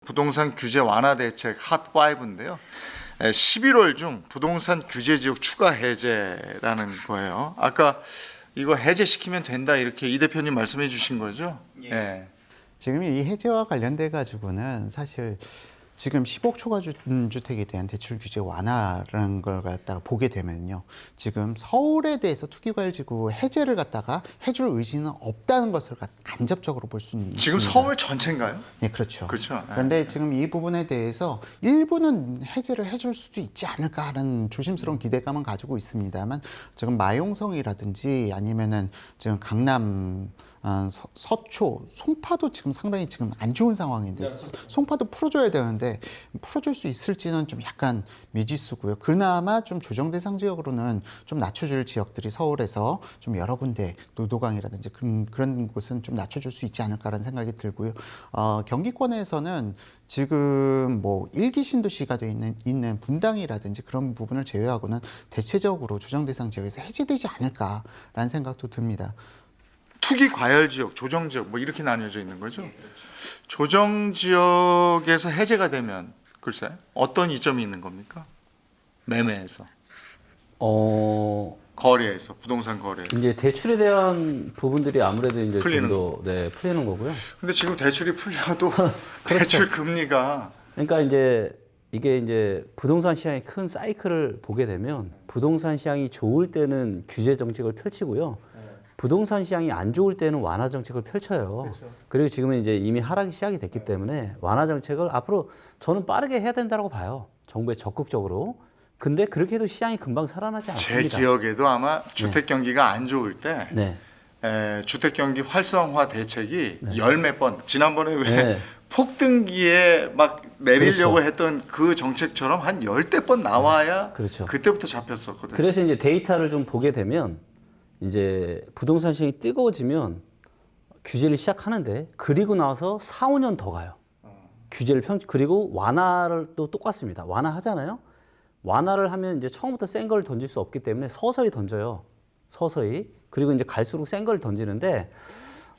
부동산 규제 완화 대책 핫5인데요. 11월 중 부동산 규제 지역 추가 해제라는 거예요. 아까 이거 해제시키면 된다 이렇게 이 대표님 말씀해 주신 거죠? 예. 지금 이 해제와 관련돼 가지고는 사실 지금 10억 초과 주택에 대한 대출 규제 완화라는 걸 갖다가 보게 되면요. 지금 서울에 대해서 투기과열지구 해제를 갖다가 해줄 의지는 없다는 것을 간접적으로 볼 수는 있습니다. 지금 서울 전체인가요? 네, 그렇죠. 그렇죠. 그런데 지금 이 부분에 대해서 일부는 해제를 해줄 수도 있지 않을까 하는 조심스러운 기대감은 가지고 있습니다만 지금 마용성이라든지 아니면은 지금 강남 서초, 송파도 지금 상당히 지금 안 좋은 상황인데 송파도 풀어줘야 되는데 풀어줄 수 있을지는 좀 약간 미지수고요. 그나마 좀 조정 대상 지역으로는 좀 낮춰줄 지역들이 서울에서 좀 여러 군데 노도강이라든지 그런 곳은 좀 낮춰줄 수 있지 않을까라는 생각이 들고요. 경기권에서는 지금 뭐 일기 신도시가 돼 있는 분당이라든지 그런 부분을 제외하고는 대체적으로 조정 대상 지역에서 해제되지 않을까라는 생각도 듭니다. 투기 과열 지역, 조정 지역 뭐 이렇게 나뉘어져 있는 거죠. 조정 지역에서 해제가 되면 글쎄 어떤 이점이 있는 겁니까? 매매에서, 거래에서, 부동산 거래에서. 이제 대출에 대한 부분들이 아무래도 이제 풀리는 좀 더 풀리는 거고요. 근데 지금 대출이 풀려도 대출 금리가 그러니까 이게 이제 부동산 시장의 큰 사이클을 보게 되면 부동산 시장이 좋을 때는 규제 정책을 펼치고요. 부동산 시장이 안 좋을 때는 완화 정책을 펼쳐요. 그렇죠. 그리고 지금은 이제 이미 하락이 시작이 됐기 때문에 완화 정책을 앞으로 저는 빠르게 해야 된다고 봐요. 정부에 적극적으로. 근데 그렇게 해도 시장이 금방 살아나지 않습니다. 제 기억에도 아마 주택 경기가 안 좋을 때 네. 주택 경기 활성화 대책이 열 몇 번 지난번에 왜 네. 폭등기에 막 내리려고 그렇죠. 했던 그 정책처럼 한 열대 번 나와야 그렇죠. 그때부터 잡혔었거든요. 그래서 이제 데이터를 좀 보게 되면 이제 부동산 시장이 뜨거워지면 규제를 시작하는데 그리고 나서 4, 5년 더 가요. 규제를 그리고 완화를 또 똑같습니다. 완화하잖아요. 완화를 하면 이제 처음부터 센 걸 던질 수 없기 때문에 서서히 던져요. 서서히. 그리고 이제 갈수록 센 걸 던지는데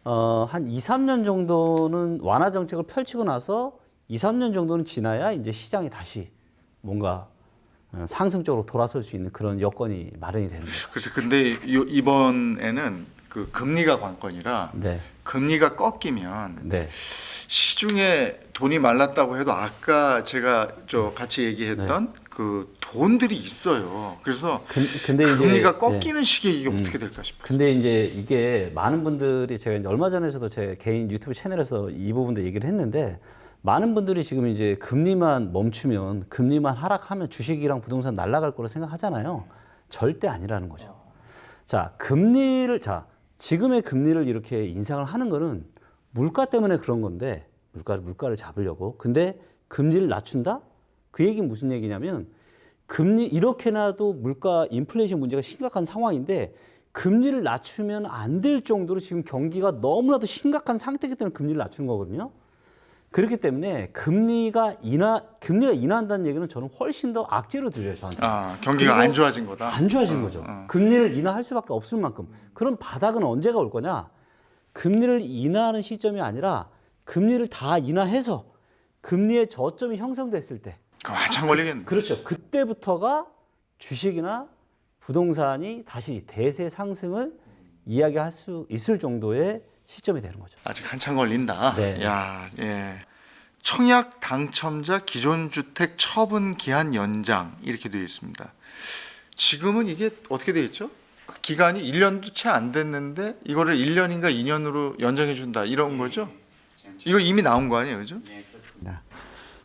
한 2, 3년 정도는 완화 정책을 펼치고 나서 2, 3년 정도는 지나야 이제 시장이 다시 뭔가 상승적으로 돌아설 수 있는 그런 여건이 마련이 되는 거죠. 그래서 근데 이번에는 그 금리가 관건이라 네. 금리가 꺾이면 네. 시중에 돈이 말랐다고 해도 아까 제가 같이 얘기했던 그 돈들이 있어요. 그래서 근데 이제 금리가 꺾이는 시기에 이게 어떻게 될까 싶어요. 근데 이제 이게 많은 분들이 제가 이제 얼마 전에도 제 개인 유튜브 채널에서 이 부분도 얘기를 했는데 많은 분들이 지금 이제 금리만 멈추면 금리만 하락하면 주식이랑 부동산 날아갈 거로 생각하잖아요. 절대 아니라는 거죠. 자, 지금의 금리를 이렇게 인상을 하는 거는 물가 때문에 그런 건데 물가를 잡으려고. 근데 금리를 낮춘다? 그 얘기는 무슨 얘기냐면 금리 이렇게 놔도 물가 인플레이션 문제가 심각한 상황인데 금리를 낮추면 안 될 정도로 지금 경기가 너무나도 심각한 상태이기 때문에 금리를 낮추는 거거든요. 그렇기 때문에 금리가 인하한다는 얘기는 저는 훨씬 더 악재로 들려요, 저한테. 경기가 안 좋아진 거다. 안 좋아진 거죠. 금리를 인하할 수밖에 없을 만큼. 그럼 바닥은 언제가 올 거냐? 금리를 인하하는 시점이 아니라 금리를 다 인하해서 금리의 저점이 형성됐을 때. 그럼 한참 걸리겠네. 그렇죠. 그때부터가 주식이나 부동산이 다시 대세 상승을 이야기할 수 있을 정도의 시점이 되는 거죠. 아직 한참 걸린다. 네. 야, 예. 청약 당첨자 기존 주택 처분 기한 연장 이렇게 되어 있습니다. 지금은 이게 어떻게 되어 있죠? 그 기간이 1년도 채 안 됐는데 이거를 1년인가 2년으로 연장해 준다 이런 거죠? 이거 이미 나온 거 아니에요, 그죠? 네, 그렇습니다.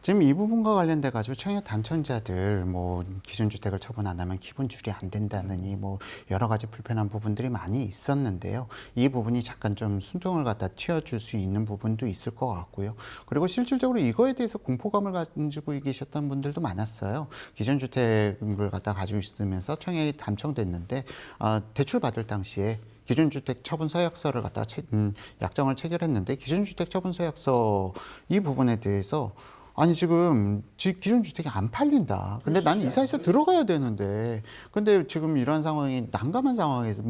지금 이 부분과 관련돼 가지고 청약 당첨자들 뭐 기존 주택을 처분 안 하면 기본줄이 안 된다느니 뭐 여러 가지 불편한 부분들이 많이 있었는데요. 이 부분이 잠깐 좀 숨통을 갖다 틔워줄 수 있는 부분도 있을 것 같고요. 그리고 실질적으로 이거에 대해서 공포감을 가지고 계셨던 분들도 많았어요. 기존 주택을 갖다 가지고 있으면서 청약이 당첨됐는데 대출 받을 당시에 기존주택 처분 서약서를 갖다가 약정을 체결했는데 기존주택 처분 서약서 이 부분에 대해서 아니 지금 기존 주택이 안 팔린다. 근데 난 이사해서 들어가야 되는데, 근데 지금 이런 상황이 난감한 상황에서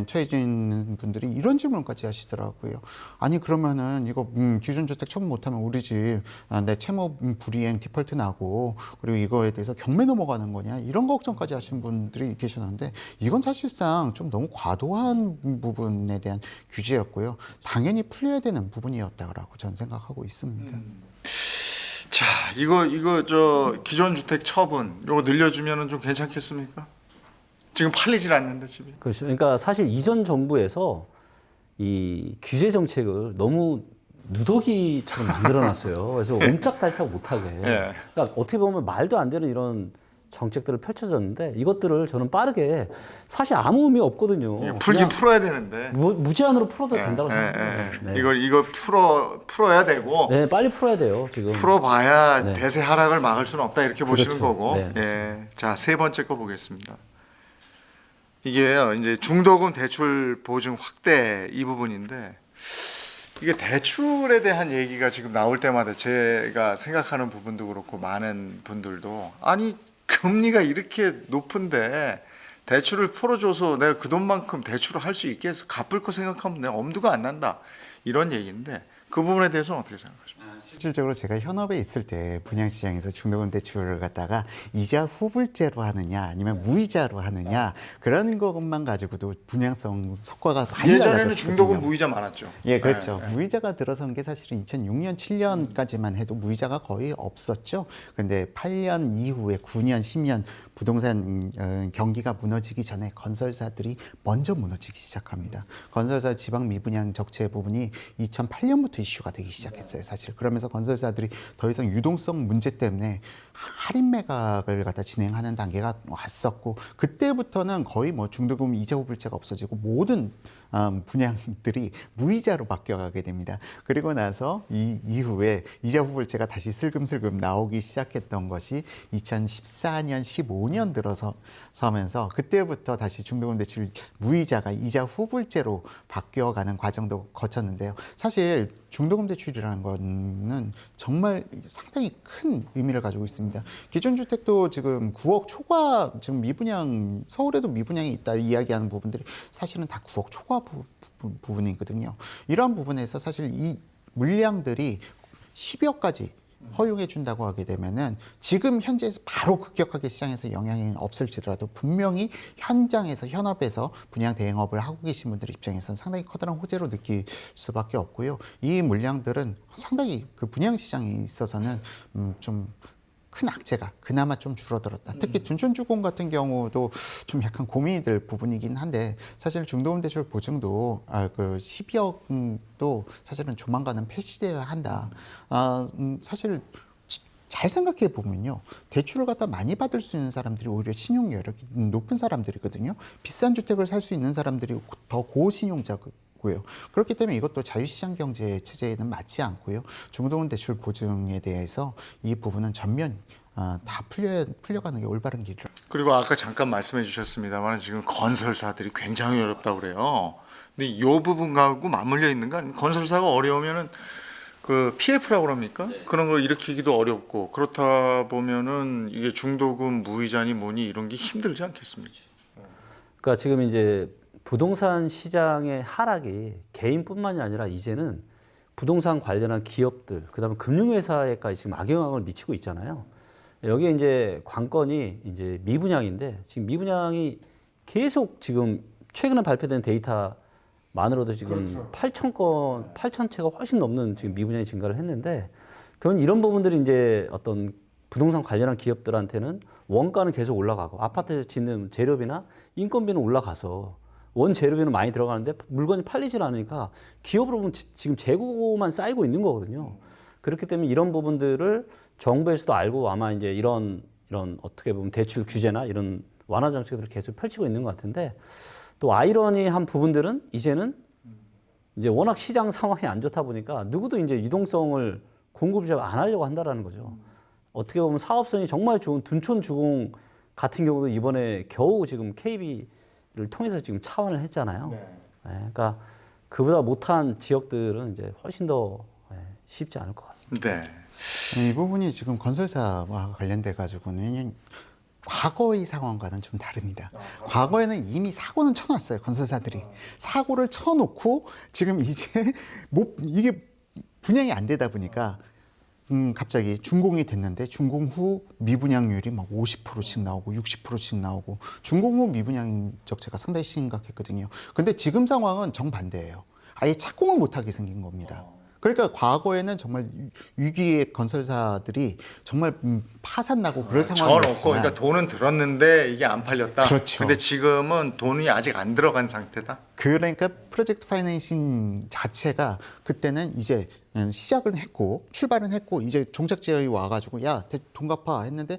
처해져 있는 분들이 이런 질문까지 하시더라고요. 아니 그러면은 이거 기존 주택 처분 못하면 우리 집 내 채무 불이행 디폴트 나고 그리고 이거에 대해서 경매 넘어가는 거냐 이런 걱정까지 하신 분들이 계셨는데 이건 사실상 좀 너무 과도한 부분에 대한 규제였고요. 당연히 풀려야 되는 부분이었다고 저는 생각하고 있습니다. 자, 이거 저 기존 주택 처분 요거 늘려주면은 좀 괜찮겠습니까? 지금 팔리질 않는데 집이. 그렇죠. 그러니까 사실 이전 정부에서 이 규제 정책을 너무 누더기처럼 만들어놨어요. 그래서 옴짝달싹 못하게. 예. 그러니까 어떻게 보면 말도 안 되는 이런 정책들을 펼쳐졌는데 이것들을 저는 빠르게 사실 아무 의미 없거든요. 풀긴 그냥 풀어야 되는데. 무제한으로 풀어도 된다고 생각해요. 네. 이거 풀어야 되고 네, 빨리 풀어야 돼요. 지금. 풀어봐야 네. 대세 하락을 막을 수는 없다 이렇게 보시는 그렇죠. 거고. 네, 예. 자, 세 번째 거 보겠습니다. 이게요, 이제 중도금 대출 보증 확대 이 부분인데 이게 대출에 대한 얘기가 지금 나올 때마다 제가 생각하는 부분도 그렇고 많은 분들도 아니 금리가 이렇게 높은데 대출을 풀어줘서 내가 그 돈만큼 대출을 할 수 있게 해서 갚을 거 생각하면 내 엄두가 안 난다 이런 얘기인데 그 부분에 대해서는 어떻게 생각하십니까? 실질적으로 제가 현업에 있을 때 분양시장에서 중도금 대출을 갖다가 이자 후불제로 하느냐 아니면 무이자로 하느냐 그런 것만 가지고도 분양성 성과가 많이 예전에는 달라졌거든요. 중도금 무이자 많았죠. 예, 그렇죠. 네. 무이자가 들어선 게 사실은 2006년, 7년까지만 해도 무이자가 거의 없었죠. 근데 8년 이후에 9년, 10년 부동산 경기가 무너지기 전에 건설사들이 먼저 무너지기 시작합니다. 건설사 지방 미분양 적체 부분이 2008년부터 이슈가 되기 시작했어요. 사실 그러면서 건설사들이 더 이상 유동성 문제 때문에 할인 매각을 갖다 진행하는 단계가 왔었고 그때부터는 거의 뭐 중도금 이자 후불제가 없어지고 모든 분양들이 무이자로 바뀌어가게 됩니다. 그리고 나서 이 이후에 이자 후불제가 다시 슬금슬금 나오기 시작했던 것이 2014년, 15년 들어서면서 그때부터 다시 중도금 대출 무이자가 이자 후불제로 바뀌어가는 과정도 거쳤는데요. 사실 중도금 대출이라는 거는 정말 상당히 큰 의미를 가지고 있습니다. 기존 주택도 지금 9억 초과 지금 미분양 서울에도 미분양이 있다 이야기하는 부분들이 사실은 다 9억 초과 부분이거든요. 이러한 부분에서 사실 이 물량들이 10여까지 허용해 준다고 하게 되면은 지금 현재에서 바로 급격하게 시장에서 영향이 없을지라도 분명히 현장에서 현업에서 분양 대행업을 하고 계신 분들 입장에서는 상당히 커다란 호재로 느낄 수밖에 없고요. 이 물량들은 상당히 그 분양 시장에 있어서는 좀 큰 악재가 그나마 좀 줄어들었다. 특히 둔촌주공 같은 경우도 좀 약간 고민이 될 부분이긴 한데 사실 중도금 대출 보증도 그 12억도 사실은 조만간은 폐지돼야 한다. 사실 잘 생각해 보면요, 대출을 갖다 많이 받을 수 있는 사람들이 오히려 신용 여력이 높은 사람들이거든요. 비싼 주택을 살 수 있는 사람들이 더 고신용자고. 그렇기 때문에 이것도 자유시장 경제 체제에는 맞지 않고요. 중도금 대출 보증에 대해서 이 부분은 전면 다 풀려가는 게 올바른 길이라. 그리고 아까 잠깐 말씀해 주셨습니다만 지금 건설사들이 굉장히 어렵다고 그래요. 근데 이 부분하고 맞물려 있는 거 아니면 건설사가 어려우면은 그 PF라고 그럽니까? 그런 걸 일으키기도 어렵고 그렇다 보면은 이게 중도금 무이자니 뭐니 이런 게 힘들지 않겠습니까? 그러니까 지금 이제 부동산 시장의 하락이 개인뿐만이 아니라 이제는 부동산 관련한 기업들, 그다음에 금융회사에까지 지금 악영향을 미치고 있잖아요. 여기에 이제 관건이 이제 미분양인데 지금 미분양이 계속 지금 최근에 발표된 데이터만으로도 지금 8천 채가 훨씬 넘는 지금 미분양이 증가를 했는데 그건 이런 부분들이 이제 어떤 부동산 관련한 기업들한테는 원가는 계속 올라가고 아파트 짓는 재료비나 인건비는 올라가서 원 재료비는 많이 들어가는데 물건이 팔리질 않으니까 기업으로 보면 지금 재고만 쌓이고 있는 거거든요. 그렇기 때문에 이런 부분들을 정부에서도 알고 아마 이제 이런 어떻게 보면 대출 규제나 이런 완화 정책들을 계속 펼치고 있는 것 같은데 또 아이러니한 부분들은 이제는 이제 워낙 시장 상황이 안 좋다 보니까 누구도 이제 유동성을 공급을 안 하려고 한다라는 거죠. 어떻게 보면 사업성이 정말 좋은 둔촌주공 같은 경우도 이번에 겨우 지금 KB를 통해서 지금 차원을 했잖아요. 네, 그러니까 그보다 못한 지역들은 이제 훨씬 더 쉽지 않을 것 같습니다. 네. 이 부분이 지금 건설사와 관련돼 가지고는 과거의 상황과는 좀 다릅니다. 과거에는 이미 사고는 쳐놨어요. 건설사들이 사고를 쳐놓고 지금 이제 이게 분양이 안 되다 보니까 갑자기 준공이 됐는데 준공 후 미분양률이 막 50%씩 나오고 60%씩 나오고 준공 후 미분양 적체가 상당히 심각했거든요. 근데 지금 상황은 정반대예요. 아예 착공을 못하게 생긴 겁니다. 그러니까 과거에는 정말 위기의 건설사들이 정말 파산 나고 그럴 상황이었지만 져놓고 그러니까 돈은 들었는데 이게 안 팔렸다. 그렇죠. 근데 지금은 돈이 아직 안 들어간 상태다. 그러니까 프로젝트 파이낸싱 자체가 그때는 이제 시작은 했고 출발은 했고 이제 종착지에 와가지고 야 돈 갚아 했는데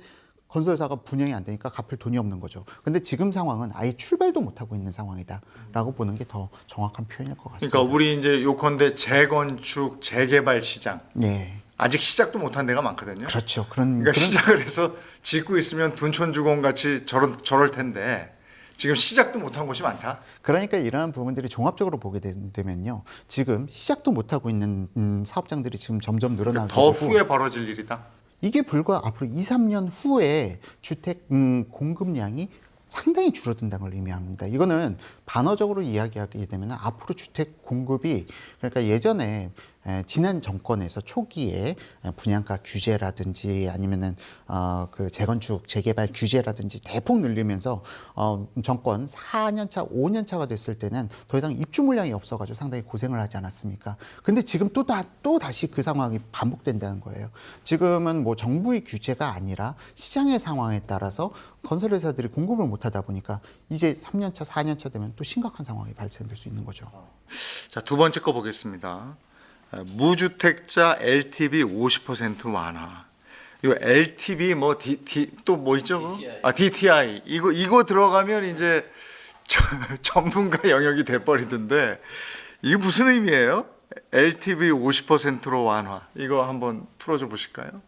건설사가 분양이 안 되니까 갚을 돈이 없는 거죠. 근데 지금 상황은 아예 출발도 못 하고 있는 상황이다라고 보는 게 더 정확한 표현일 것 같습니다. 그러니까 우리 이제 요컨대 재건축 재개발 시장 네, 아직 시작도 못한 데가 많거든요. 그렇죠. 그러니까 시작을 해서 짓고 있으면 둔촌주공 같이 저럴 텐데 지금 시작도 못한 곳이 많다. 그러니까 이러한 부분들이 종합적으로 보게 되면요. 지금 시작도 못 하고 있는 사업장들이 지금 점점 늘어나고 더 후에 벌어질 일이다. 이게 불과 앞으로 2, 3년 후에 주택 공급량이 상당히 줄어든다는 걸 의미합니다. 이거는 반어적으로 이야기하게 되면 앞으로 주택 공급이 그러니까 예전에 지난 정권에서 초기에 분양가 규제라든지 아니면은 그 재건축 재개발 규제라든지 대폭 늘리면서 정권 4년 차, 5년 차가 됐을 때는 더 이상 입주 물량이 없어가지고 상당히 고생을 하지 않았습니까? 근데 지금 또 다시 그 상황이 반복된다는 거예요. 지금은 뭐 정부의 규제가 아니라 시장의 상황에 따라서 건설회사들이 공급을 못하다 보니까 이제 3년 차, 4년 차 되면 또 심각한 상황이 발생될 수 있는 거죠. 자, 두 번째 거 보겠습니다. 무주택자 LTV 50% 완화. 이거 LTV 또 뭐 있죠? DTI. 이거 들어가면 이제 전문가 영역이 돼 버리던데 이게 무슨 의미예요? LTV 50%로 완화. 이거 한번 풀어줘 보실까요?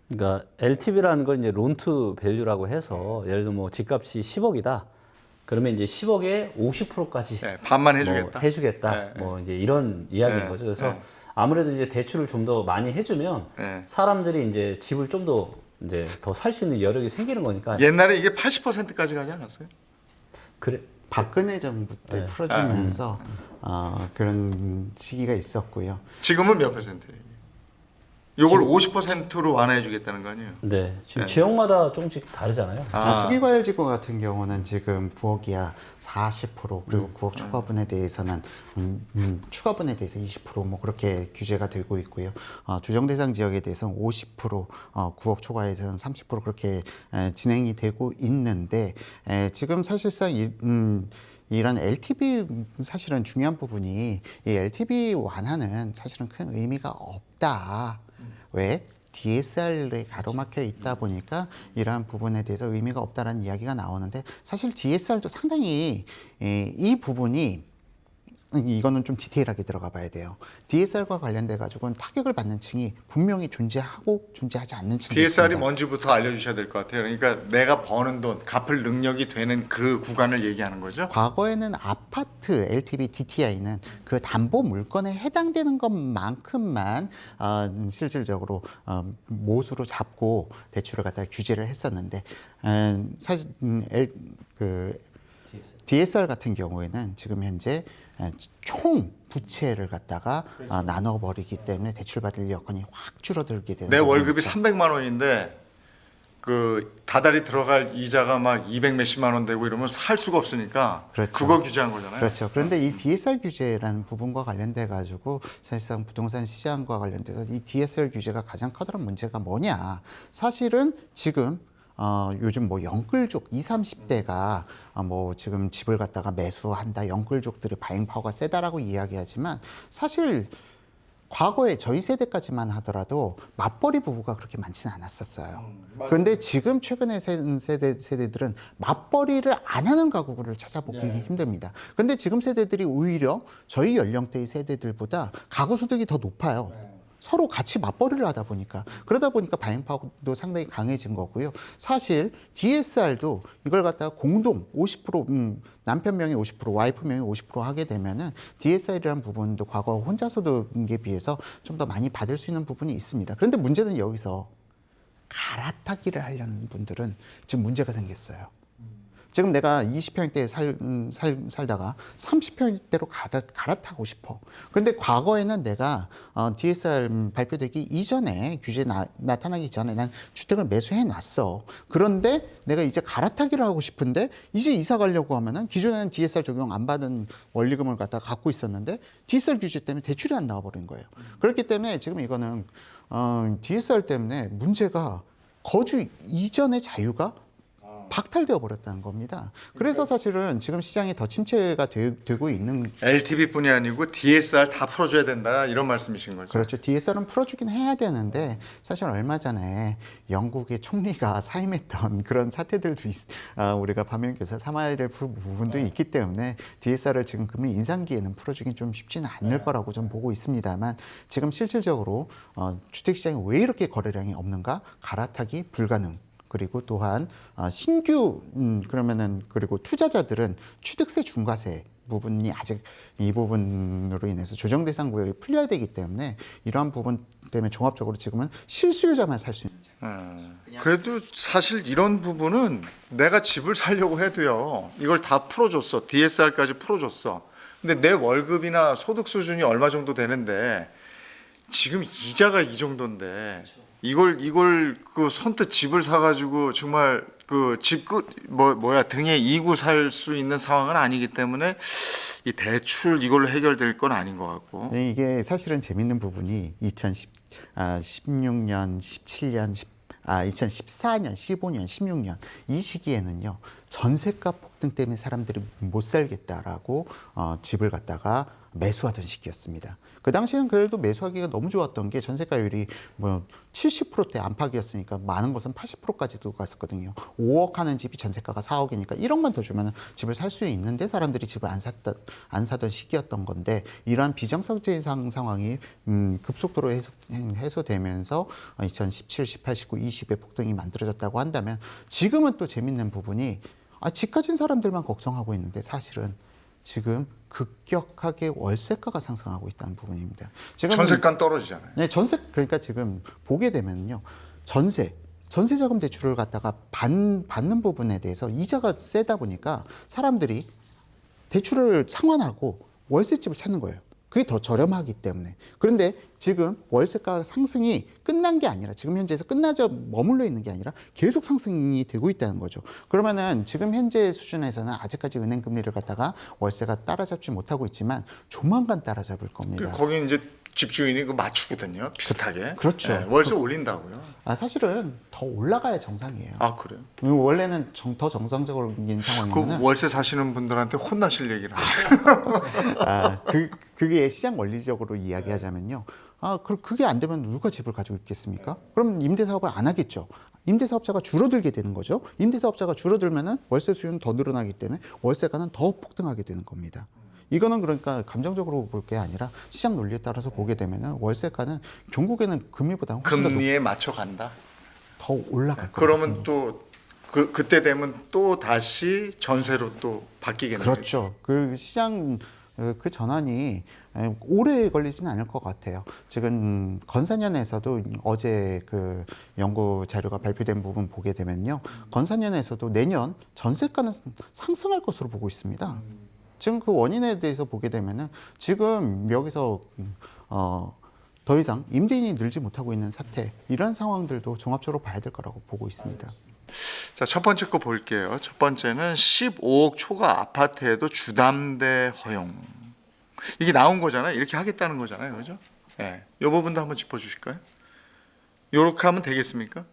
그러니까 LTV라는 건 이제 론투 밸류라고 해서 예를 들어 뭐 집값이 10억이다. 그러면 이제 10억에 50%까지 네, 반만 해주겠다. 뭐 해주겠다. 네, 뭐 이제 이런 이야기인 네, 거죠. 그래서 네. 아무래도 이제 대출을 좀 더 많이 해주면 네. 사람들이 이제 집을 좀 더 이제 더 살 수 있는 여력이 생기는 거니까. 옛날에 이게 80%까지 가지 않았어요? 그래. 박근혜 정부 때 풀어주면서 그런 시기가 있었고요. 지금은 몇 %예요? 요걸 50%로 완화해 주겠다는 거 아니에요? 네. 지금 네. 지역마다 조금씩 다르잖아요. 투기과열지구 같은 경우는 지금 9억 이하 40% 그리고 9억 초과분에 대해서는 추가분에 대해서 20% 그렇게 규제가 되고 있고요. 조정 대상 지역에 대해서는 50% 9억 초과에서는 30% 그렇게 진행이 되고 있는데 지금 사실상 이런 LTV 사실은 중요한 부분이 이 LTV 완화는 사실은 큰 의미가 없다. 왜? DSR에 가로막혀 있다 보니까 이러한 부분에 대해서 의미가 없다라는 이야기가 나오는데 사실 DSR도 상당히 이 부분이 이거는 좀 디테일하게 들어가 봐야 돼요. DSR과 관련돼 가지고는 타격을 받는 층이 분명히 존재하고 존재하지 않는 층이 DSR이 있습니다. 뭔지부터 알려주셔야 될 것 같아요. 그러니까 내가 버는 돈, 갚을 능력이 되는 그 구간을 얘기하는 거죠. 과거에는 아파트 LTV DTI는 그 담보 물건에 해당되는 것만큼만 실질적으로 못으로 잡고 대출을 갖다가 규제를 했었는데 사실 DSR 같은 경우에는 지금 현재 총 부채를 갖다가 나눠버리기 때문에 대출받을 여건이 확 줄어들게 되는 내 월급이 거죠. 300만 원인데 그 다달이 들어갈 이자가 막 200 몇십만 원 되고 이러면 살 수가 없으니까 그렇죠. 그거 규제한 거잖아요. 그렇죠. 그런데 이 DSR 규제라는 부분과 관련돼 가지고 사실상 부동산 시장과 관련돼서 이 DSR 규제가 가장 커다란 문제가 뭐냐? 사실은 지금 요즘 뭐 영끌족 20, 30대가 뭐 지금 집을 갖다가 매수한다. 영끌족들의 바잉 파워가 세다라고 이야기하지만 사실 과거에 저희 세대까지만 하더라도 맞벌이 부부가 그렇게 많지는 않았었어요. 그런데 지금 최근에 세대들은 맞벌이를 안 하는 가구를 찾아보기 힘듭니다. 그런데 지금 세대들이 오히려 저희 연령대의 세대들보다 가구 소득이 더 높아요. 서로 같이 맞벌이를 하다 보니까 그러다 보니까 바잉파워도 상당히 강해진 거고요. 사실 DSR도 이걸 갖다가 공동 50% 남편 명의 50% 와이프 명의 50% 하게 되면은 DSR이라는 부분도 과거 혼자서도에 비해서 좀 더 많이 받을 수 있는 부분이 있습니다. 그런데 문제는 여기서 갈아타기를 하려는 분들은 지금 문제가 생겼어요. 지금 내가 20평대에 살다가 30평대로 갈아타고 싶어. 그런데 과거에는 내가 DSR 발표되기 이전에 규제 나타나기 전에 난 주택을 매수해 놨어. 그런데 내가 이제 갈아타기를 하고 싶은데 이제 이사 가려고 하면은 기존에는 DSR 적용 안 받은 원리금을 갖다가 갖고 있었는데 DSR 규제 때문에 대출이 안 나와버린 거예요. 그렇기 때문에 지금 이거는 DSR 때문에 문제가 거주 이전의 자유가 박탈되어 버렸다는 겁니다. 그래서 사실은 지금 시장이 더 침체가 되고 있는 LTV뿐이 아니고 DSR 다 풀어줘야 된다 이런 말씀이신 거죠? 그렇죠. DSR은 풀어주긴 해야 되는데 사실 얼마 전에 영국의 총리가 사임했던 그런 사태들도 우리가 반면교사 삼아야 될 부분도 있기 때문에 DSR을 지금 금리 인상기에는 풀어주긴 좀 쉽지는 않을 거라고 좀 보고 있습니다만 지금 실질적으로 주택시장이 왜 이렇게 거래량이 없는가? 갈아타기 불가능. 그리고 또한 신규 그러면은 그리고 투자자들은 취득세 중과세 부분이 아직 이 부분으로 인해서 조정 대상 구역이 풀려야 되기 때문에 이러한 부분 때문에 종합적으로 지금은 실수요자만 살 수 있는. 그래도 사실 이런 부분은 내가 집을 살려고 해도요. 이걸 다 풀어줬어. DSR까지 풀어줬어. 근데 내 월급이나 소득 수준이 얼마 정도 되는데 지금 이자가 이 정도인데 이걸 그 선뜻 집을 사가지고 정말 그 집 등에 이고 살 수 있는 상황은 아니기 때문에 이 대출 이걸로 해결될 건 아닌 것 같고. 네, 이게 사실은 재밌는 부분이 2016년, 17년, 2014년, 15년, 16년 이 시기에는요 전세값 폭등 때문에 사람들이 못 살겠다라고 집을 갖다가 매수하던 시기였습니다. 그 당시에는 그래도 매수하기가 너무 좋았던 게 전세가율이 뭐 70%대 안팎이었으니까 많은 것은 80%까지도 갔었거든요. 5억 하는 집이 전세가가 4억이니까 1억만 더 주면 집을 살 수 있는데 사람들이 집을 안 사던 시기였던 건데 이러한 비정상적인 상황이 급속도로 해소되면서 2017, 18, 19, 20의 폭등이 만들어졌다고 한다면 지금은 또 재밌는 부분이 집 가진 사람들만 걱정하고 있는데 사실은 지금 급격하게 월세가가 상승하고 있다는 부분입니다. 지금 전세가는 떨어지잖아요. 네, 그러니까 지금 보게 되면요, 전세자금 대출을 갖다가 받는 부분에 대해서 이자가 세다 보니까 사람들이 대출을 상환하고 월세집을 찾는 거예요. 그게 더 저렴하기 때문에. 그런데 지금 월세가 상승이 끝난 게 아니라 지금 현재에서 끝나져 머물러 있는 게 아니라 계속 상승이 되고 있다는 거죠. 그러면은 지금 현재 수준에서는 아직까지 은행 금리를 갖다가 월세가 따라잡지 못하고 있지만 조만간 따라잡을 겁니다. 거기 이제 집주인이 그 맞추거든요. 비슷하게. 그렇죠. 네, 월세 올린다고요. 사실은 더 올라가야 정상이에요. 아 그래요? 원래는 더 정상적인 그 상황이면 월세 사시는 분들한테 혼나실 얘기를 하세요. 그게 시장 원리적으로 이야기하자면요. 그게 안 되면 누가 집을 가지고 있겠습니까? 그럼 임대사업을 안 하겠죠. 임대사업자가 줄어들게 되는 거죠. 임대사업자가 줄어들면은 월세 수요는 더 늘어나기 때문에 월세가는 더 폭등하게 되는 겁니다. 이거는 그러니까 감정적으로 볼 게 아니라 시장 논리에 따라서 보게 되면은 월세가는 종국에는 금리보다 훨씬 금리에 맞춰 간다. 더 올라갈 거예요. 그러면 또 그때 되면 또 다시 전세로 또 바뀌겠네요. 그렇죠. 그 시장 그 전환이 오래 걸리지는 않을 것 같아요. 지금 건산연에서도 어제 그 연구 자료가 발표된 부분 보게 되면요, 건산연에서도 내년 전세가는 상승할 것으로 보고 있습니다. 지금 그 원인에 대해서 보게 되면은 지금 여기서 더 이상 임대인이 늘지 못하고 있는 사태, 이런 상황들도 종합적으로 봐야 될 거라고 보고 있습니다. 자, 첫 번째 거 볼게요. 첫 번째는 15억 초과 아파트에도 주담대 허용. 이게 나온 거잖아요. 이렇게 하겠다는 거잖아요. 그죠? 네. 이 부분도 한번 짚어주실까요? 이렇게 하면 되겠습니까?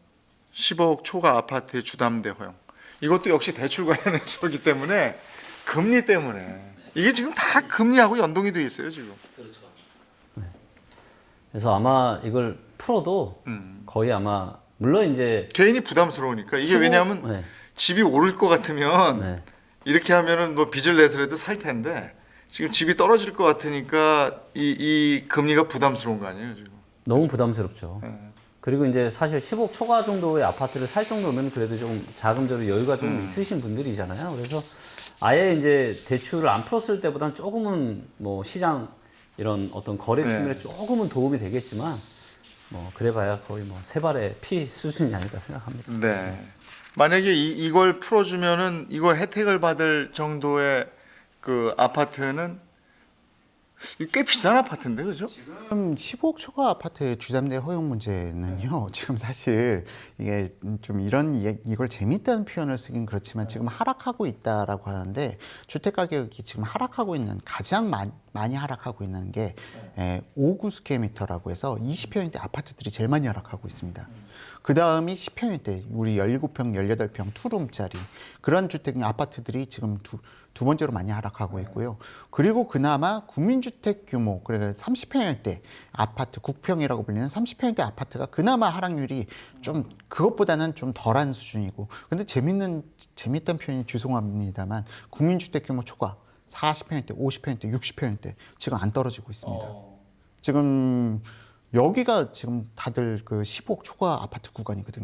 15억 초과 아파트에 주담대 허용. 이것도 역시 대출 관련해서이기 때문에 금리 때문에 이게 지금 다 금리하고 연동이 돼 있어요 지금. 그렇죠. 네. 그래서 아마 이걸 풀어도 거의 아마 물론 이제 개인이 부담스러우니까 이게 왜냐하면 네. 집이 오를 것 같으면 네. 이렇게 하면은 뭐 빚을 내서라도 살 텐데 지금 집이 떨어질 것 같으니까 이 금리가 부담스러운 거 아니에요 지금. 너무 부담스럽죠. 그리고 이제 사실 10억 초과 정도의 아파트를 살 정도면 그래도 좀 자금적으로 여유가 좀 있으신 분들이잖아요. 그래서 아예 이제 대출을 안 풀었을 때보다는 조금은 뭐 시장 이런 어떤 거래 측면에 네. 조금은 도움이 되겠지만 뭐 그래봐야 거의 뭐 세 발의 피 수준이 아닐까 생각합니다. 네. 만약에 이걸 풀어주면은 이거 혜택을 받을 정도의 그 아파트는 꽤 비싼 아파트인데 그죠? 지금 15억 초과 아파트의 주담대 허용 문제는요. 지금 사실 이게 좀 이걸 재밌다는 표현을 쓰긴 그렇지만 지금 하락하고 있다라고 하는데 주택 가격이 지금 하락하고 있는 가장 많이 하락하고 있는 게 5구 스퀘어미터라고 해서 20평대 아파트들이 제일 많이 하락하고 있습니다. 그 다음이 10평대, 우리 17평, 18평, 투룸짜리 그런 주택 아파트들이 지금 두 번째로 많이 하락하고 있고요. 그리고 그나마 국민주택 규모, 그러니까 30평대 아파트, 국평이라고 불리는 30평대 아파트가 그나마 하락률이 좀 그것보다는 좀 덜한 수준이고, 근데 재밌다는 표현이 죄송합니다만 국민주택 규모 초과 40평대, 50평대, 60평대 지금 안 떨어지고 있습니다. 지금 여기가 지금 다들 그 15억 초과 아파트 구간이거든요.